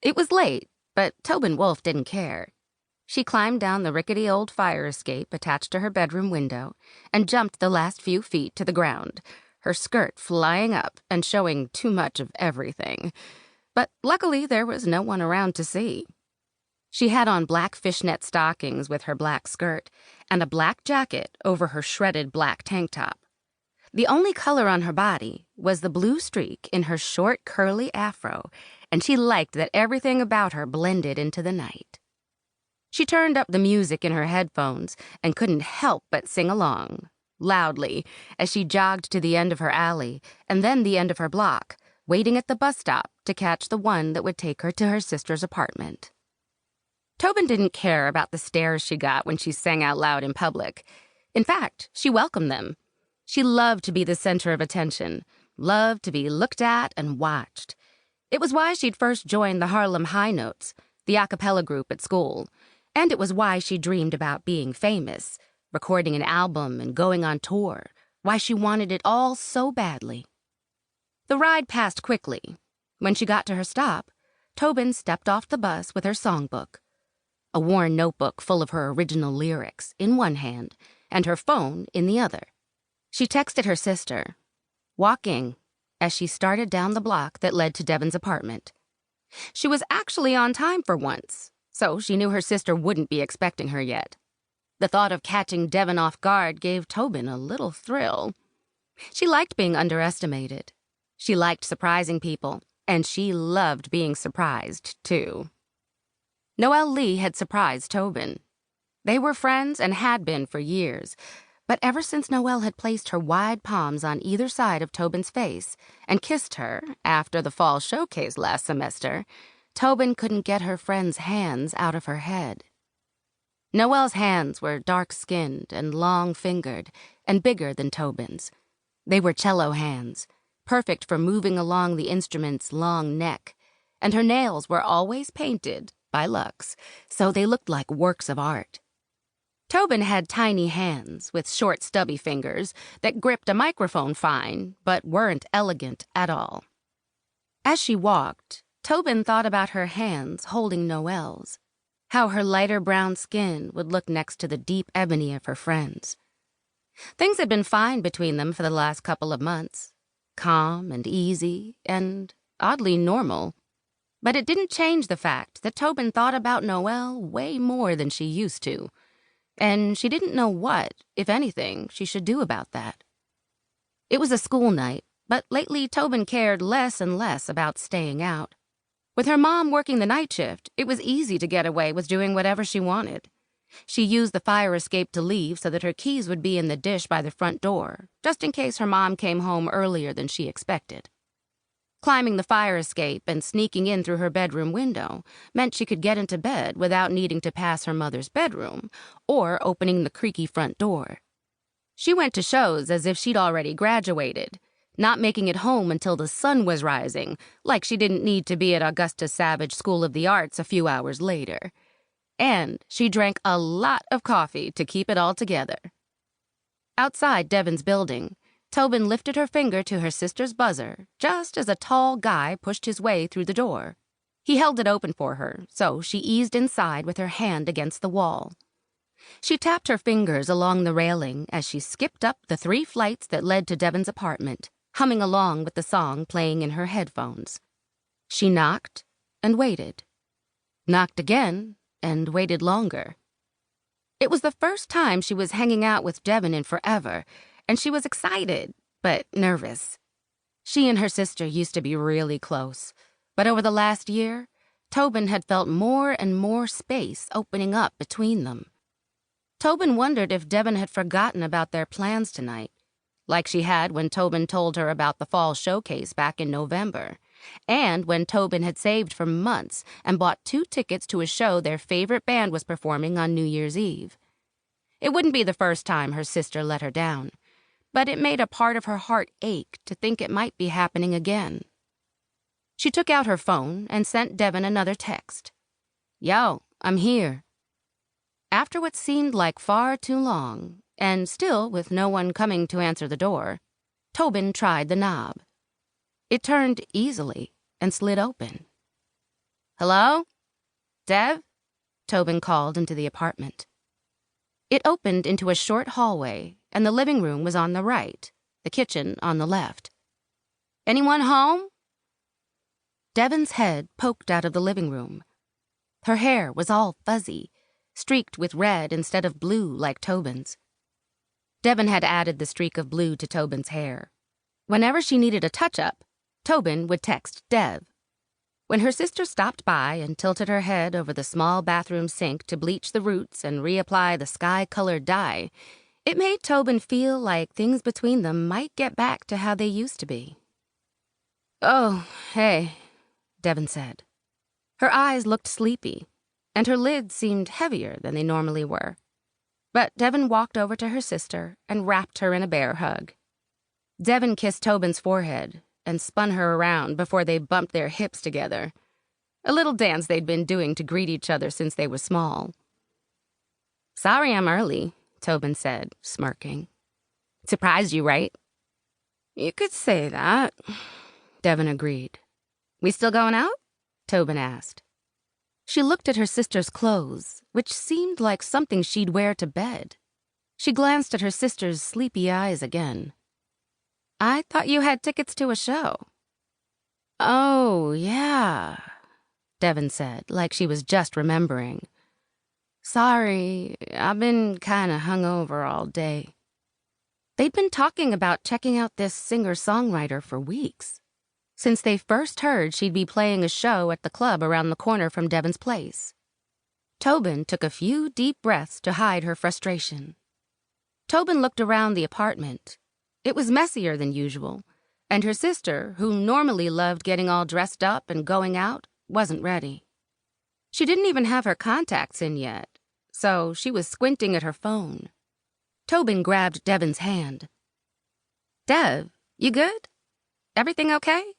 It was late, but Tobyn Wolfe didn't care. She climbed down the rickety old fire escape attached to her bedroom window and jumped the last few feet to the ground, her skirt flying up and showing too much of everything. But luckily there was no one around to see. She had on black fishnet stockings with her black skirt and a black jacket over her shredded black tank top. The only color on her body was the blue streak in her short, curly afro, and she liked that everything about her blended into the night. She turned up the music in her headphones and couldn't help but sing along, loudly, as she jogged to the end of her alley and then the end of her block, waiting at the bus stop to catch the one that would take her to her sister's apartment. Tobyn didn't care about the stares she got when she sang out loud in public. In fact, she welcomed them. She loved to be the center of attention, loved to be looked at and watched. It was why she'd first joined the Harlem High Notes, the a cappella group at school, and it was why she dreamed about being famous, recording an album and going on tour, why she wanted it all so badly. The ride passed quickly. When she got to her stop, Tobyn stepped off the bus with her songbook, a worn notebook full of her original lyrics in one hand and her phone in the other. She texted her sister, walking, as she started down the block that led to Devyn's apartment. She was actually on time for once, so she knew her sister wouldn't be expecting her yet. The thought of catching Devyn off guard gave Tobyn a little thrill. She liked being underestimated. She liked surprising people, and she loved being surprised, too. Noelle Lee had surprised Tobyn. They were friends and had been for years, but ever since Noelle had placed her wide palms on either side of Tobyn's face and kissed her after the fall showcase last semester, Tobyn couldn't get her friend's hands out of her head. Noelle's hands were dark-skinned and long-fingered and bigger than Tobyn's. They were cello hands, perfect for moving along the instrument's long neck, and her nails were always painted, by Lux, so they looked like works of art. Tobyn had tiny hands with short, stubby fingers that gripped a microphone fine, but weren't elegant at all. As she walked, Tobyn thought about her hands holding Noelle's, how her lighter brown skin would look next to the deep ebony of her friend's. Things had been fine between them for the last couple of months, calm and easy and oddly normal. But it didn't change the fact that Tobyn thought about Noelle way more than she used to, and she didn't know what, if anything, she should do about that. It was a school night, but lately Tobyn cared less and less about staying out. With her mom working the night shift, it was easy to get away with doing whatever she wanted. She used the fire escape to leave so that her keys would be in the dish by the front door, just in case her mom came home earlier than she expected. Climbing the fire escape and sneaking in through her bedroom window meant she could get into bed without needing to pass her mother's bedroom or opening the creaky front door. She went to shows as if she'd already graduated, not making it home until the sun was rising, like she didn't need to be at Augusta Savage School of the Arts a few hours later. And she drank a lot of coffee to keep it all together. Outside Devyn's building, Tobyn lifted her finger to her sister's buzzer just as a tall guy pushed his way through the door. He held it open for her, so she eased inside with her hand against the wall. She tapped her fingers along the railing as she skipped up the 3 flights that led to Devyn's apartment, humming along with the song playing in her headphones. She knocked and waited. Knocked again and waited longer. It was the first time she was hanging out with Devyn in forever, and she was excited, but nervous. She and her sister used to be really close, but over the last year, Tobyn had felt more and more space opening up between them. Tobyn wondered if Devyn had forgotten about their plans tonight, like she had when Tobyn told her about the fall showcase back in November, and when Tobyn had saved for months and bought 2 tickets to a show their favorite band was performing on New Year's Eve. It wouldn't be the first time her sister let her down, but it made a part of her heart ache to think it might be happening again. She took out her phone and sent Devyn another text. "Yo, I'm here." After what seemed like far too long, and still with no one coming to answer the door, Tobyn tried the knob. It turned easily and slid open. Hello? Dev? Tobyn called into the apartment. It opened into a short hallway, and the living room was on the right, the kitchen on the left. Anyone home? Devyn's head poked out of the living room. Her hair was all fuzzy, streaked with red instead of blue like Tobyn's. Devyn had added the streak of blue to Tobyn's hair. Whenever she needed a touch-up, Tobyn would text Dev. When her sister stopped by and tilted her head over the small bathroom sink to bleach the roots and reapply the sky-colored dye, it made Tobyn feel like things between them might get back to how they used to be. "Oh, hey," Devyn said. Her eyes looked sleepy, and her lids seemed heavier than they normally were. But Devyn walked over to her sister and wrapped her in a bear hug. Devyn kissed Tobyn's forehead and spun her around before they bumped their hips together, a little dance they'd been doing to greet each other since they were small. "Sorry I'm early," Tobyn said, smirking. "Surprised you, right?" "You could say that," Devyn agreed. "We still going out?" Tobyn asked. She looked at her sister's clothes, which seemed like something she'd wear to bed. She glanced at her sister's sleepy eyes again. "I thought you had tickets to a show." "Oh, yeah," Devyn said, like she was just remembering. "Sorry, I've been kinda hungover all day." They'd been talking about checking out this singer-songwriter for weeks, since they first heard she'd be playing a show at the club around the corner from Devyn's place. Tobyn took a few deep breaths to hide her frustration. Tobyn looked around the apartment. It was messier than usual, and her sister, who normally loved getting all dressed up and going out, wasn't ready. She didn't even have her contacts in yet, so she was squinting at her phone. Tobyn grabbed Devyn's hand. "Dev, you good? Everything okay?"